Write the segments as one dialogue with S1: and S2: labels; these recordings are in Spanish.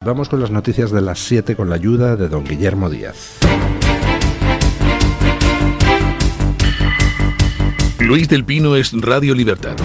S1: Vamos con las noticias de las 7 con la ayuda de don Guillermo Díaz.
S2: Luis del Pino es Radio Libertad.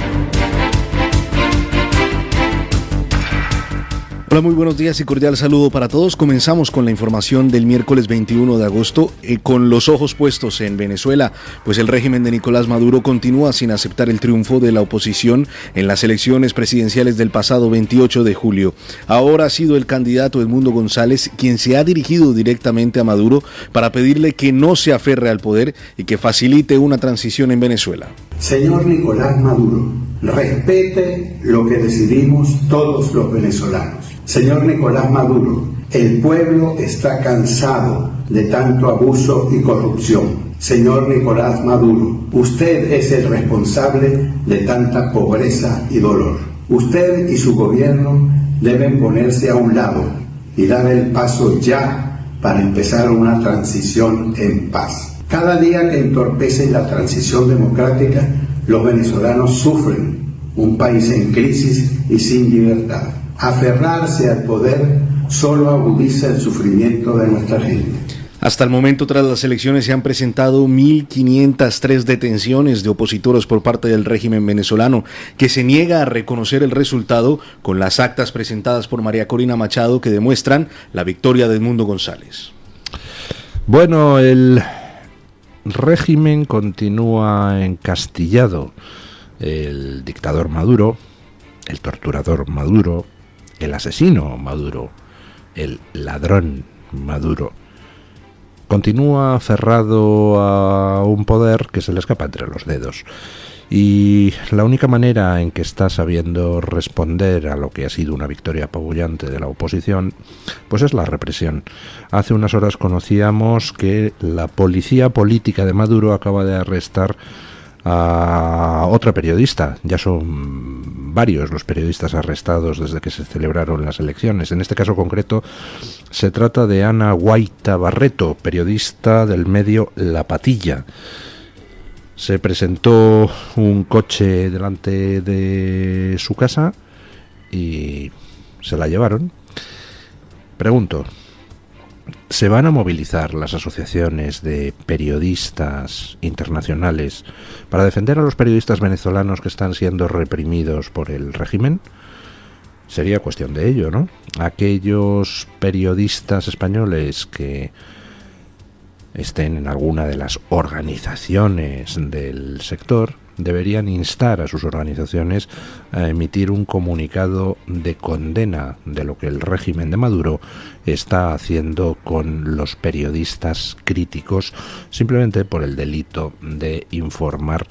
S3: Hola, muy buenos días y cordial saludo para todos. Comenzamos con la información del miércoles 21 de agosto con los ojos puestos en Venezuela, pues el régimen de Nicolás Maduro continúa sin aceptar el triunfo de la oposición en las elecciones presidenciales del pasado 28 de julio. Ahora ha sido el candidato Edmundo González quien se ha dirigido directamente a Maduro para pedirle que no se aferre al poder y que facilite una transición en Venezuela.
S4: Señor Nicolás Maduro, respete lo que decidimos todos los venezolanos. Señor Nicolás Maduro, el pueblo está cansado de tanto abuso y corrupción. Señor Nicolás Maduro, usted es el responsable de tanta pobreza y dolor. Usted y su gobierno deben ponerse a un lado y dar el paso ya para empezar una transición en paz. Cada día que entorpece la transición democrática, los venezolanos sufren un país en crisis y sin libertad. Aferrarse al poder solo agudiza el sufrimiento de nuestra gente.
S3: Hasta el momento, tras las elecciones, se han presentado 1.503 detenciones de opositores por parte del régimen venezolano, que se niega a reconocer el resultado con las actas presentadas por María Corina Machado que demuestran la victoria de Edmundo González.
S1: Bueno, el régimen continúa encastillado. El dictador Maduro, el torturador Maduro, el asesino Maduro, el ladrón Maduro, continúa aferrado a un poder que se le escapa entre los dedos. Y la única manera en que está sabiendo responder a lo que ha sido una victoria apabullante de la oposición, pues es la represión. Hace unas horas conocíamos que la policía política de Maduro acaba de arrestar a otra periodista. Ya son varios los periodistas arrestados desde que se celebraron las elecciones. En este caso concreto se trata de Ana Guaita Barreto, periodista del medio La Patilla. Se presentó un coche delante de su casa y se la llevaron. Pregunto, ¿se van a movilizar las asociaciones de periodistas internacionales para defender a los periodistas venezolanos que están siendo reprimidos por el régimen? Sería cuestión de ello, ¿no? Aquellos periodistas españoles que estén en alguna de las organizaciones del sector deberían instar a sus organizaciones a emitir un comunicado de condena de lo que el régimen de Maduro está haciendo con los periodistas críticos simplemente por el delito de informar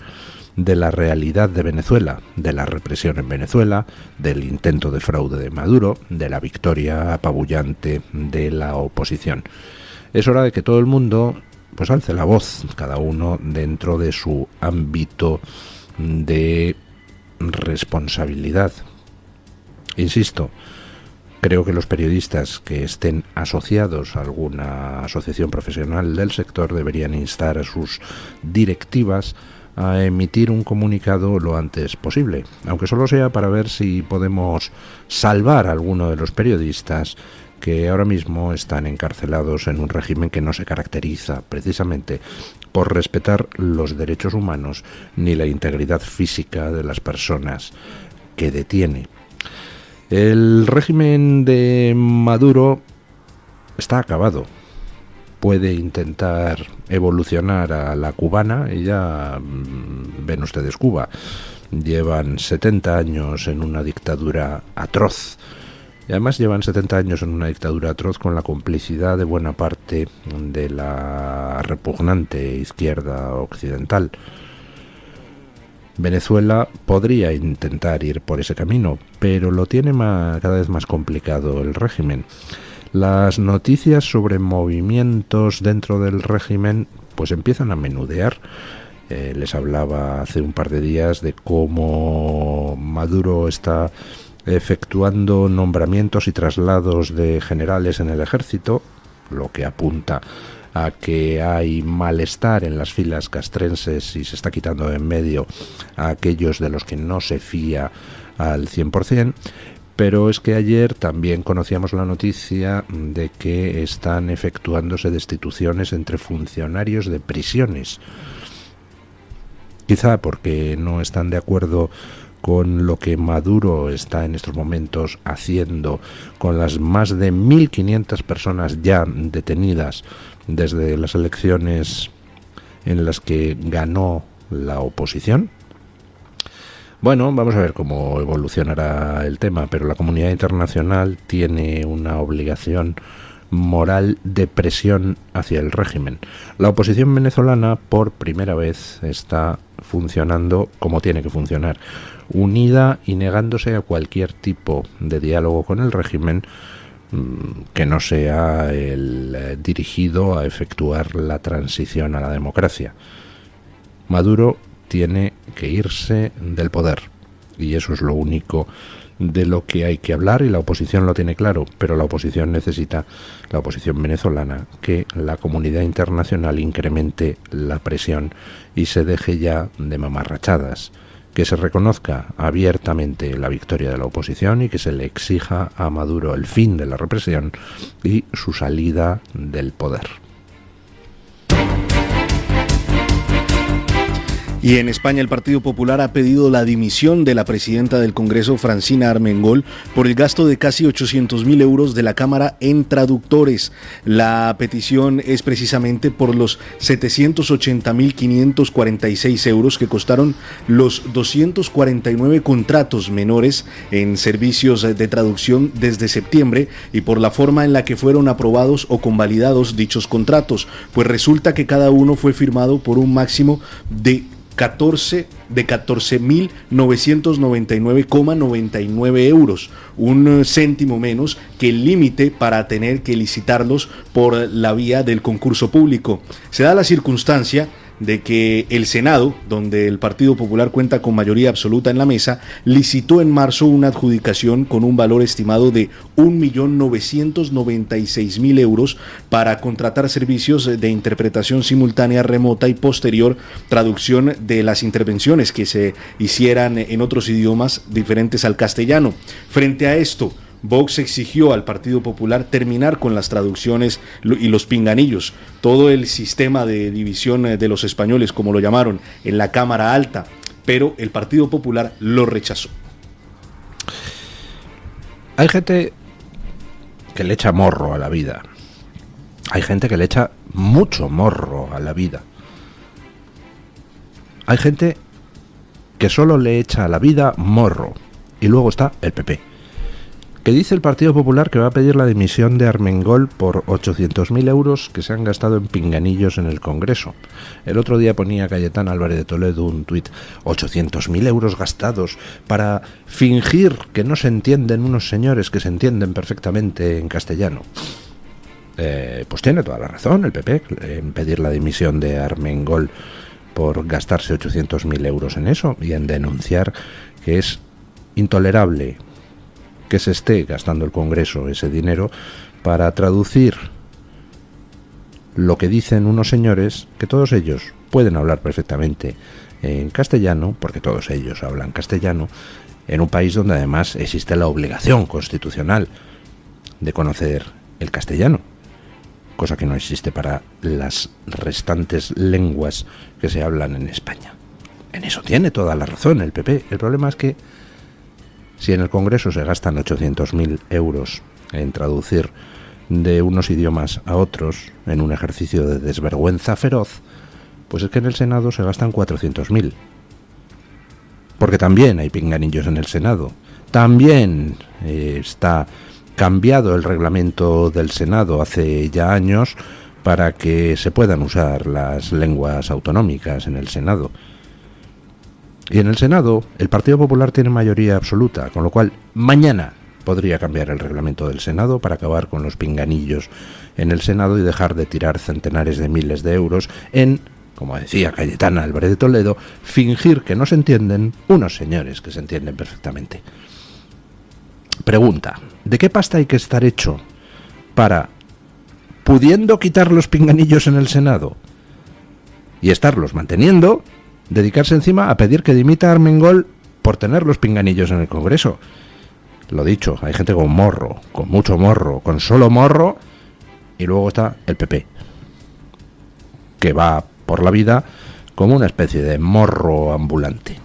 S1: de la realidad de Venezuela, de la represión en Venezuela, del intento de fraude de Maduro, de la victoria apabullante de la oposición. Es hora de que todo el mundo pues alce la voz, cada uno dentro de su ámbito de responsabilidad. Insisto, creo que los periodistas que estén asociados a alguna asociación profesional del sector deberían instar a sus directivas a emitir un comunicado lo antes posible, aunque solo sea para ver si podemos salvar a alguno de los periodistas que ahora mismo están encarcelados en un régimen que no se caracteriza precisamente por respetar los derechos humanos ni la integridad física de las personas que detiene. El régimen de Maduro está acabado. Puede intentar evolucionar a la cubana y ya ven ustedes Cuba. Llevan 70 años en una dictadura atroz. Y además llevan 70 años en una dictadura atroz con la complicidad de buena parte de la repugnante izquierda occidental. Venezuela podría intentar ir por ese camino, pero lo tiene cada vez más complicado el régimen. Las noticias sobre movimientos dentro del régimen pues empiezan a menudear. Les hablaba hace un par de días de cómo Maduro está efectuando nombramientos y traslados de generales en el ejército, lo que apunta a que hay malestar en las filas castrenses y se está quitando de en medio a aquellos de los que no se fía al 100%, Pero es que ayer también conocíamos la noticia de que están efectuándose destituciones entre funcionarios de prisiones. Quizá porque no están de acuerdo con lo que Maduro está en estos momentos haciendo con las más de 1.500 personas ya detenidas desde las elecciones en las que ganó la oposición. Bueno, vamos a ver cómo evolucionará el tema, pero la comunidad internacional tiene una obligación moral de presión hacia el régimen. La oposición venezolana por primera vez está funcionando como tiene que funcionar, unida y negándose a cualquier tipo de diálogo con el régimen que no sea el dirigido a efectuar la transición a la democracia. Maduro tiene que irse del poder y eso es lo único de lo que hay que hablar, y la oposición lo tiene claro, pero la oposición necesita, la oposición venezolana, que la comunidad internacional incremente la presión y se deje ya de mamarrachadas, que se reconozca abiertamente la victoria de la oposición y que se le exija a Maduro el fin de la represión y su salida del poder.
S3: Y en España el Partido Popular ha pedido la dimisión de la presidenta del Congreso, Francina Armengol, por el gasto de casi 800.000 euros de la Cámara en traductores. La petición es precisamente por los 780.546 euros que costaron los 249 contratos menores en servicios de traducción desde septiembre y por la forma en la que fueron aprobados o convalidados dichos contratos, pues resulta que cada uno fue firmado por un máximo de 14.999,99 euros, un céntimo menos que el límite para tener que licitarlos por la vía del concurso público. Se da la circunstancia de que el Senado, donde el Partido Popular cuenta con mayoría absoluta en la mesa, licitó en marzo una adjudicación con un valor estimado de 1.996.000 euros para contratar servicios de interpretación simultánea remota y posterior traducción de las intervenciones que se hicieran en otros idiomas diferentes al castellano. Frente a esto, Vox exigió al Partido Popular terminar con las traducciones y los pinganillos, todo el sistema de división de los españoles, como lo llamaron, en la Cámara Alta, pero el Partido Popular lo rechazó.
S1: Hay gente que le echa morro a la vida. Hay gente que le echa mucho morro a la vida. Hay gente que solo le echa a la vida morro. Y luego está el PP, que dice el Partido Popular que va a pedir la dimisión de Armengol por 800.000 euros que se han gastado en pinganillos en el Congreso. El otro día ponía Cayetana Álvarez de Toledo un tuit: 800.000 euros gastados para fingir que no se entienden unos señores que se entienden perfectamente en castellano. Pues tiene toda la razón el PP en pedir la dimisión de Armengol por gastarse 800.000 euros en eso y en denunciar que es intolerable que se esté gastando el Congreso ese dinero para traducir lo que dicen unos señores que todos ellos pueden hablar perfectamente en castellano, porque todos ellos hablan castellano, en un país donde además existe la obligación constitucional de conocer el castellano, cosa que no existe para las restantes lenguas que se hablan en España. En eso tiene toda la razón el PP. El problema es que si en el Congreso se gastan 800.000 euros en traducir de unos idiomas a otros en un ejercicio de desvergüenza feroz, pues es que en el Senado se gastan 400.000. Porque también hay pinganillos en el Senado. También está cambiado el reglamento del Senado hace ya años para que se puedan usar las lenguas autonómicas en el Senado. Y en el Senado el Partido Popular tiene mayoría absoluta, con lo cual mañana podría cambiar el reglamento del Senado para acabar con los pinganillos en el Senado y dejar de tirar centenares de miles de euros en, como decía Cayetana Álvarez de Toledo, fingir que no se entienden unos señores que se entienden perfectamente. Pregunta: ¿de qué pasta hay que estar hecho para, pudiendo quitar los pinganillos en el Senado y estarlos manteniendo, dedicarse encima a pedir que dimita a Armengol por tener los pinganillos en el Congreso? Lo dicho, hay gente con morro, con mucho morro, con solo morro, y luego está el PP, que va por la vida como una especie de morro ambulante.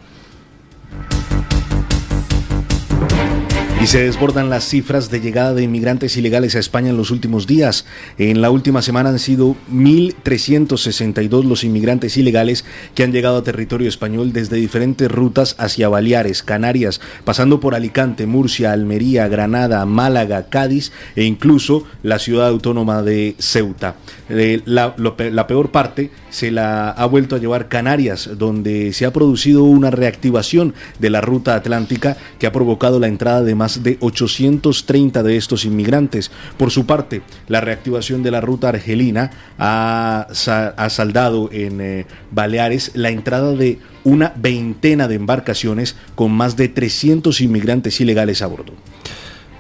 S3: Y se desbordan las cifras de llegada de inmigrantes ilegales a España en los últimos días. En la última semana han sido 1.362 los inmigrantes ilegales que han llegado a territorio español desde diferentes rutas hacia Baleares, Canarias, pasando por Alicante, Murcia, Almería, Granada, Málaga, Cádiz e incluso la ciudad autónoma de Ceuta. La peor parte se la ha vuelto a llevar Canarias, donde se ha producido una reactivación de la ruta atlántica que ha provocado la entrada de más de 830 de estos inmigrantes. Por su parte, la reactivación de la ruta argelina ha saldado en Baleares la entrada de una veintena de embarcaciones con más de 300 inmigrantes ilegales a bordo.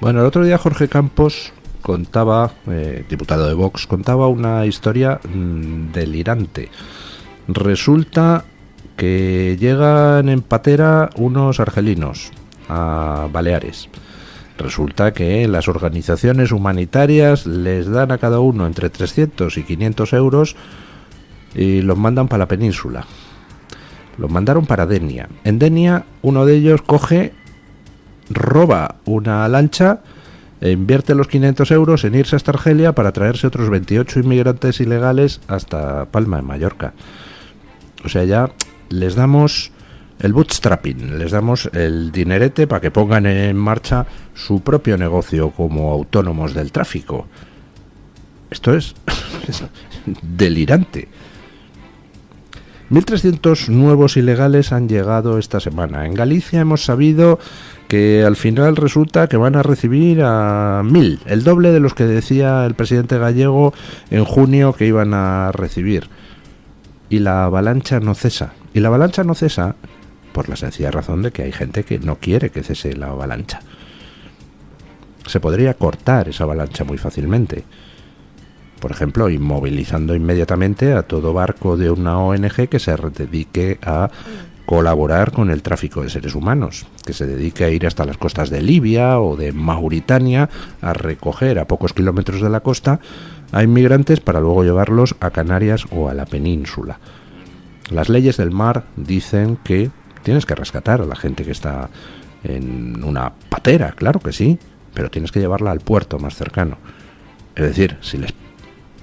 S1: Bueno, el otro día Jorge Campos contaba, diputado de Vox, contaba una historia delirante. Resulta que llegan en patera unos argelinos a Baleares. Resulta que las organizaciones humanitarias les dan a cada uno entre 300 y 500 euros y los mandan para la península. Los mandaron para Denia. En Denia uno de ellos coge, roba una lancha e invierte los 500 euros en irse hasta Argelia para traerse otros 28 inmigrantes ilegales hasta Palma de Mallorca. O sea, ya les damos el bootstrapping, les damos el dinerete para que pongan en marcha su propio negocio como autónomos del tráfico. Esto es delirante. 1.300 nuevos ilegales han llegado esta semana. En Galicia hemos sabido que al final resulta que van a recibir a 1.000, el doble de los que decía el presidente gallego en junio que iban a recibir. Y la avalancha no cesa. Y la avalancha no cesa por la sencilla razón de que hay gente que no quiere que cese la avalancha. Se podría cortar esa avalancha muy fácilmente. Por ejemplo, inmovilizando inmediatamente a todo barco de una ONG que se dedique a colaborar con el tráfico de seres humanos, que se dedique a ir hasta las costas de Libia o de Mauritania a recoger a pocos kilómetros de la costa a inmigrantes para luego llevarlos a Canarias o a la península. Las leyes del mar dicen que tienes que rescatar a la gente que está en una patera, claro que sí, pero tienes que llevarla al puerto más cercano. Es decir, si les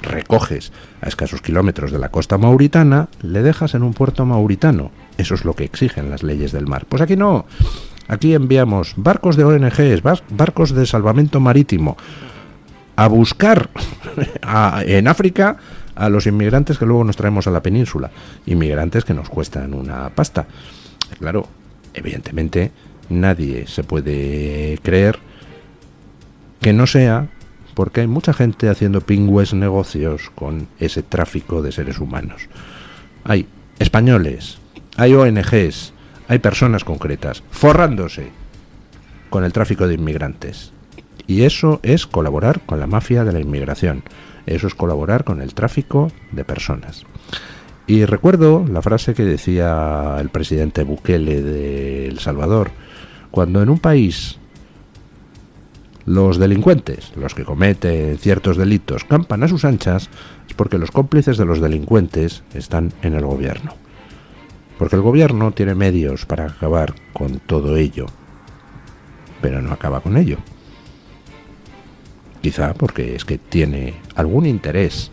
S1: recoges a escasos kilómetros de la costa mauritana, le dejas en un puerto mauritano. Eso es lo que exigen las leyes del mar. Pues aquí no. Aquí enviamos barcos de ONGs, barcos de salvamento marítimo, a buscar en África a los inmigrantes que luego nos traemos a la península. Inmigrantes que nos cuestan una pasta. Claro, evidentemente nadie se puede creer que no sea porque hay mucha gente haciendo pingües negocios con ese tráfico de seres humanos. Hay españoles, hay ONGs, hay personas concretas forrándose con el tráfico de inmigrantes. Y eso es colaborar con la mafia de la inmigración. Eso es colaborar con el tráfico de personas. Y recuerdo la frase que decía el presidente Bukele de El Salvador: cuando en un país los delincuentes, los que cometen ciertos delitos, campan a sus anchas, es porque los cómplices de los delincuentes están en el gobierno. Porque el gobierno tiene medios para acabar con todo ello, pero no acaba con ello. Quizá porque es que tiene algún interés,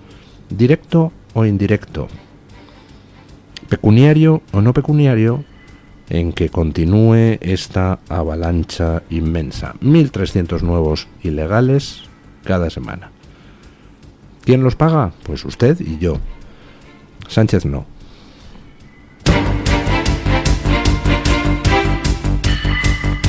S1: directo o indirecto, pecuniario o no pecuniario, en que continúe esta avalancha inmensa. 1.300 nuevos ilegales cada semana. ¿Quién los paga? Pues usted y yo. Sánchez no.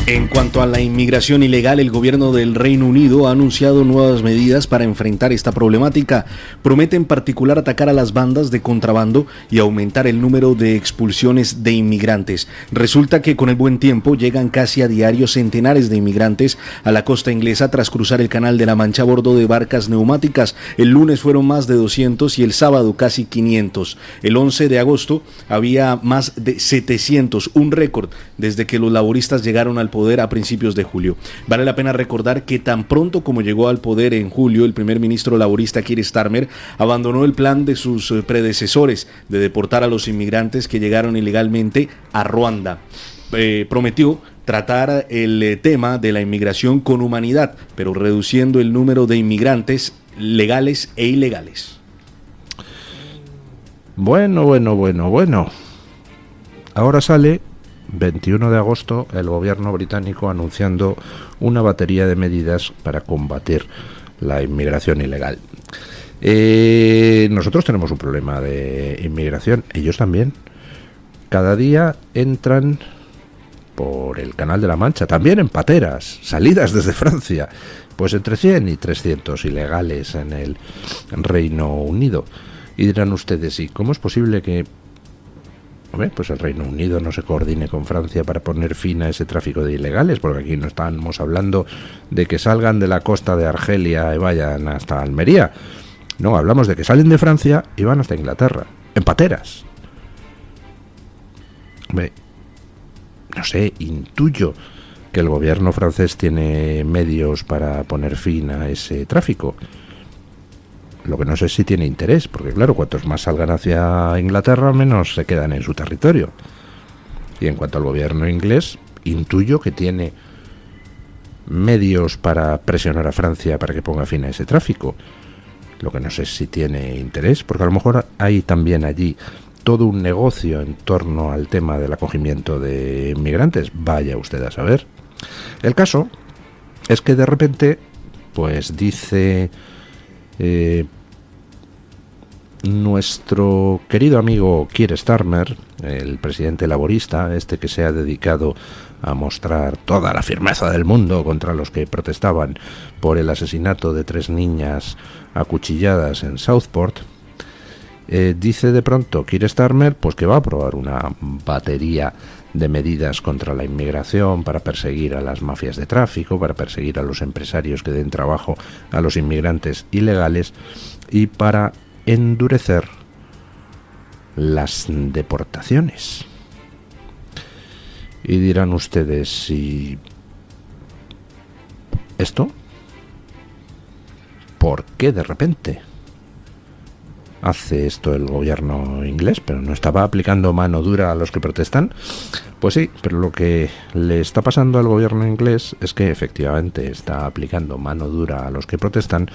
S3: En cuanto a la inmigración ilegal, el gobierno del Reino Unido ha anunciado nuevas medidas para enfrentar esta problemática. Promete en particular atacar a las bandas de contrabando y aumentar el número de expulsiones de inmigrantes. Resulta que con el buen tiempo llegan casi a diario centenares de inmigrantes a la costa inglesa tras cruzar el Canal de la Mancha a bordo de barcas neumáticas. El lunes fueron más de 200 y el sábado casi 500. El 11 de agosto había más de 700, un récord desde que los laboristas llegaron al poder a principios de julio. Vale la pena recordar que tan pronto como llegó al poder en julio, el primer ministro laborista Keir Starmer abandonó el plan de sus predecesores de deportar a los inmigrantes que llegaron ilegalmente a Ruanda. Prometió tratar el tema de la inmigración con humanidad, pero reduciendo el número de inmigrantes legales e ilegales.
S1: Bueno. Ahora sale 21 de agosto el gobierno británico anunciando una batería de medidas para combatir la inmigración ilegal. Nosotros tenemos un problema de inmigración, ellos también. Cada día entran por el Canal de la Mancha, también en pateras, salidas desde Francia, pues entre 100 y 300 ilegales en el Reino Unido. Y dirán ustedes, ¿y cómo es posible que pues el Reino Unido no se coordine con Francia para poner fin a ese tráfico de ilegales? Porque aquí no estamos hablando de que salgan de la costa de Argelia y vayan hasta Almería. No, hablamos de que salen de Francia y van hasta Inglaterra, en pateras. No sé, intuyo que el gobierno francés tiene medios para poner fin a ese tráfico. Lo que no sé es si tiene interés, porque claro, cuantos más salgan hacia Inglaterra, menos se quedan en su territorio. Y en cuanto al gobierno inglés, intuyo que tiene medios para presionar a Francia para que ponga fin a ese tráfico. Lo que no sé es si tiene interés, porque a lo mejor hay también allí todo un negocio en torno al tema del acogimiento de inmigrantes. Vaya usted a saber. El caso es que de repente, pues dice nuestro querido amigo Keir Starmer, el presidente laborista, este que se ha dedicado a mostrar toda la firmeza del mundo contra los que protestaban por el asesinato de 3 niñas acuchilladas en Southport. Dice de pronto Keir Starmer pues que va a aprobar una batería de medidas contra la inmigración para perseguir a las mafias de tráfico, para perseguir a los empresarios que den trabajo a los inmigrantes ilegales y para endurecer las deportaciones. Y dirán ustedes, ¿y esto? ¿Por qué de repente hace esto el gobierno inglés? ¿Pero no estaba aplicando mano dura a los que protestan? Pues sí, pero lo que le está pasando al gobierno inglés es que efectivamente está aplicando mano dura a los que protestan,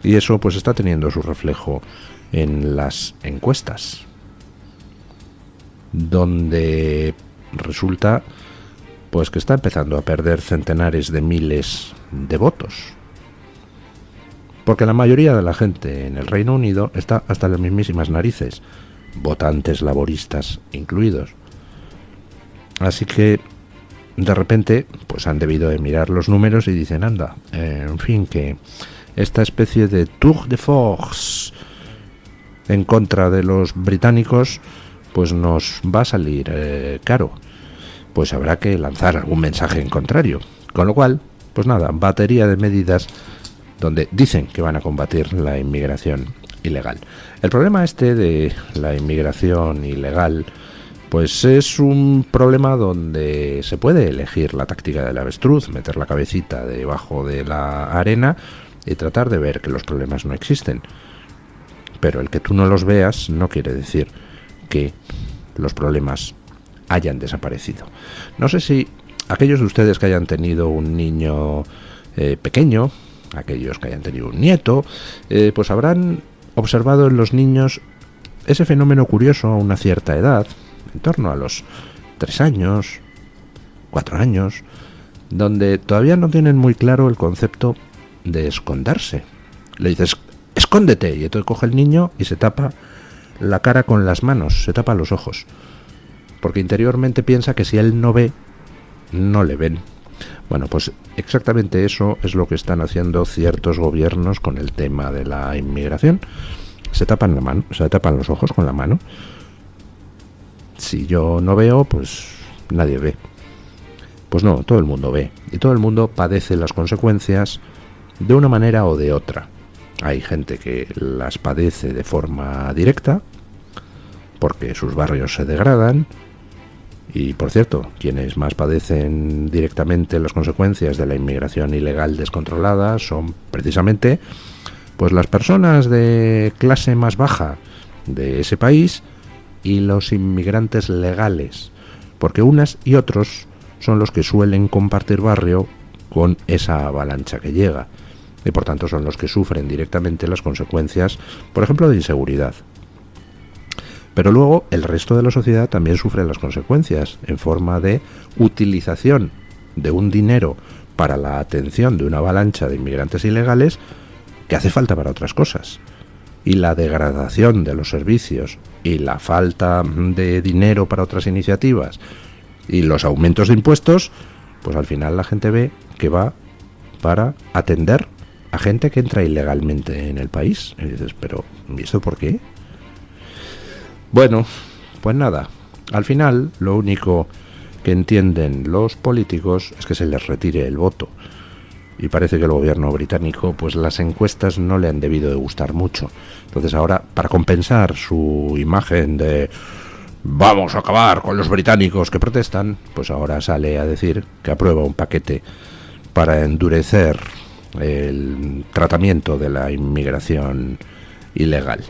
S1: y eso pues está teniendo su reflejo en las encuestas, donde resulta pues que está empezando a perder centenares de miles de votos. Porque la mayoría de la gente en el Reino Unido está hasta las mismísimas narices, votantes laboristas incluidos. Así que, de repente, pues han debido de mirar los números y dicen, anda, en fin, que esta especie de tour de force en contra de los británicos, pues nos va a salir caro. Pues habrá que lanzar algún mensaje en contrario. Con lo cual, pues nada, batería de medidas donde dicen que van a combatir la inmigración ilegal. El problema este de la inmigración ilegal, pues es un problema donde se puede elegir la táctica del avestruz, meter la cabecita debajo de la arena y tratar de ver que los problemas no existen. Pero el que tú no los veas no quiere decir que los problemas hayan desaparecido. No sé si aquellos de ustedes que hayan tenido un niño pequeño, aquellos que hayan tenido un nieto, pues habrán observado en los niños ese fenómeno curioso a una cierta edad, en torno a los 3 años, 4 años, donde todavía no tienen muy claro el concepto de esconderse. Le dices, escóndete, y entonces coge el niño y se tapa la cara con las manos, se tapa los ojos, porque interiormente piensa que si él no ve, no le ven. Bueno, pues exactamente eso es lo que están haciendo ciertos gobiernos con el tema de la inmigración. Se tapan la mano, se tapan los ojos con la mano. Si yo no veo, pues nadie ve. Pues no, todo el mundo ve. Y todo el mundo padece las consecuencias de una manera o de otra. Hay gente que las padece de forma directa, porque sus barrios se degradan, Y, por cierto, quienes más padecen directamente las consecuencias de la inmigración ilegal descontrolada son precisamente pues las personas de clase más baja de ese país y los inmigrantes legales, porque unas y otros son los que suelen compartir barrio con esa avalancha que llega, y por tanto son los que sufren directamente las consecuencias, por ejemplo, de inseguridad. Pero luego el resto de la sociedad también sufre las consecuencias en forma de utilización de un dinero para la atención de una avalancha de inmigrantes ilegales que hace falta para otras cosas. Y la degradación de los servicios y la falta de dinero para otras iniciativas y los aumentos de impuestos, pues al final la gente ve que va para atender a gente que entra ilegalmente en el país. Y dices, pero ¿y esto por qué? Bueno, pues nada, al final lo único que entienden los políticos es que se les retire el voto. Y parece que el gobierno británico, pues las encuestas no le han debido de gustar mucho. Entonces ahora, para compensar su imagen de vamos a acabar con los británicos que protestan, pues ahora sale a decir que aprueba un paquete para endurecer el tratamiento de la inmigración ilegal.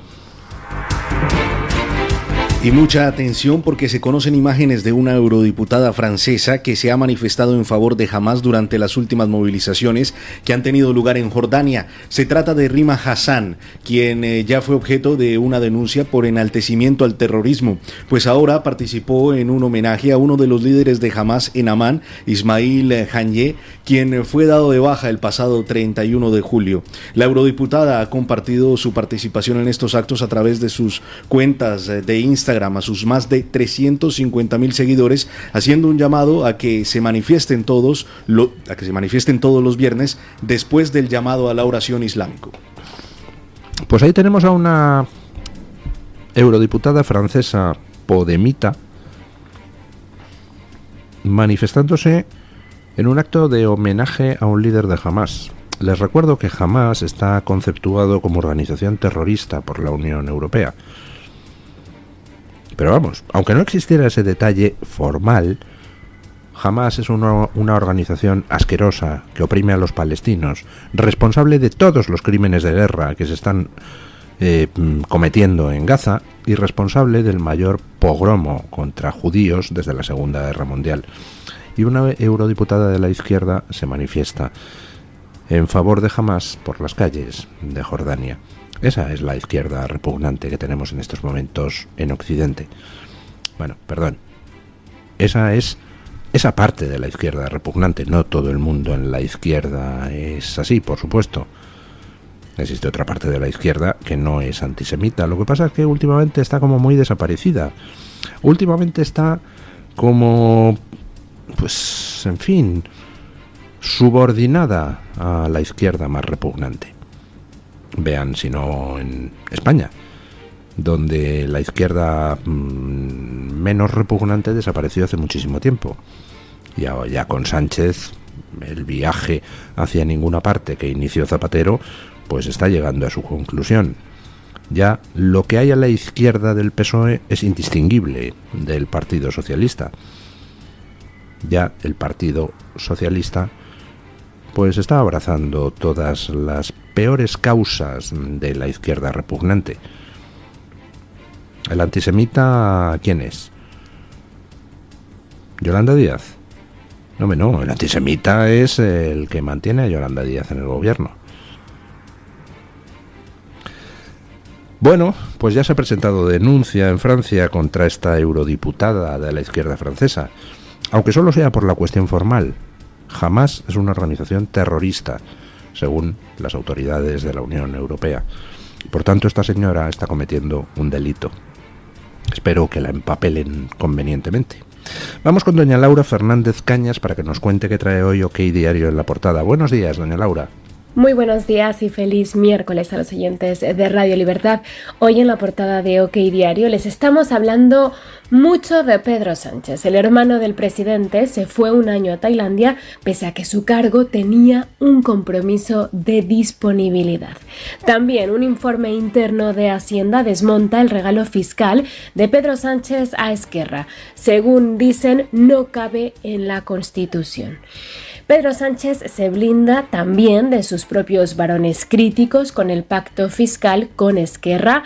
S3: Y mucha atención porque se conocen imágenes de una eurodiputada francesa que se ha manifestado en favor de Hamás durante las últimas movilizaciones que han tenido lugar en Jordania. Se trata de Rima Hassan, quien ya fue objeto de una denuncia por enaltecimiento al terrorismo, pues ahora participó en un homenaje a uno de los líderes de Hamás en Amán, Ismail Haniyeh, quien fue dado de baja el pasado 31 de julio. La eurodiputada ha compartido su participación en estos actos a través de sus cuentas de Instagram a sus más de 350,000 seguidores, haciendo un llamado a que se manifiesten todos los viernes después del llamado a la oración islámico.
S1: Pues ahí tenemos a una eurodiputada francesa podemita manifestándose en un acto de homenaje a un líder de Hamás. Les recuerdo que Hamás está conceptuado como organización terrorista por la Unión Europea. Pero vamos, aunque no existiera ese detalle formal, Hamás es una organización asquerosa que oprime a los palestinos, responsable de todos los crímenes de guerra que se están cometiendo en Gaza y responsable del mayor pogromo contra judíos desde la Segunda Guerra Mundial. Y una eurodiputada de la izquierda se manifiesta en favor de Hamás por las calles de Jordania. Esa es la izquierda repugnante que tenemos en estos momentos en Occidente. Bueno, perdón. Esa es esa parte de la izquierda repugnante. No todo el mundo en la izquierda es así, por supuesto. Existe otra parte de la izquierda que no es antisemita. Lo que pasa es que últimamente está como muy desaparecida. Últimamente está como, pues, en fin, subordinada a la izquierda más repugnante. Vean, si no en España, donde la izquierda menos repugnante desapareció hace muchísimo tiempo. Ya con Sánchez, el viaje hacia ninguna parte que inició Zapatero, pues está llegando a su conclusión. Ya lo que hay a la izquierda del PSOE es indistinguible del Partido Socialista. Ya el Partido Socialista pues está abrazando todas las peores causas de la izquierda repugnante. ¿El antisemita quién es? ¿Yolanda Díaz? No, el antisemita es el que mantiene a Yolanda Díaz en el gobierno. Bueno, pues ya se ha presentado denuncia en Francia contra esta eurodiputada de la izquierda francesa, aunque solo sea por la cuestión formal. Hamás es una organización terrorista, según las autoridades de la Unión Europea. Por tanto, esta señora está cometiendo un delito. Espero que la empapelen convenientemente. Vamos con doña Laura Fernández Cañas para que nos cuente qué trae hoy OK Diario en la portada. Buenos días, doña Laura.
S5: Muy buenos días y feliz miércoles a los oyentes de Radio Libertad. Hoy en la portada de OK Diario les estamos hablando mucho de Pedro Sánchez. El hermano del presidente se fue un año a Tailandia pese a que su cargo tenía un compromiso de disponibilidad. También un informe interno de Hacienda desmonta el regalo fiscal de Pedro Sánchez a Esquerra. Según dicen, no cabe en la Constitución. Pedro Sánchez se blinda también de sus propios varones críticos con el pacto fiscal con Esquerra.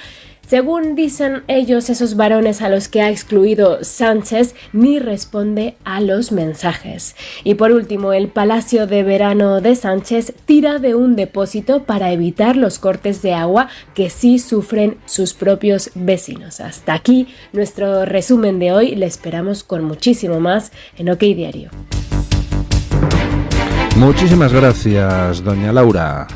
S5: Según dicen ellos, esos varones a los que ha excluido Sánchez ni responde a los mensajes. Y por último, el Palacio de Verano de Sánchez tira de un depósito para evitar los cortes de agua que sí sufren sus propios vecinos. Hasta aquí nuestro resumen de hoy. Le esperamos con muchísimo más en OK Diario.
S1: Muchísimas gracias, doña Laura.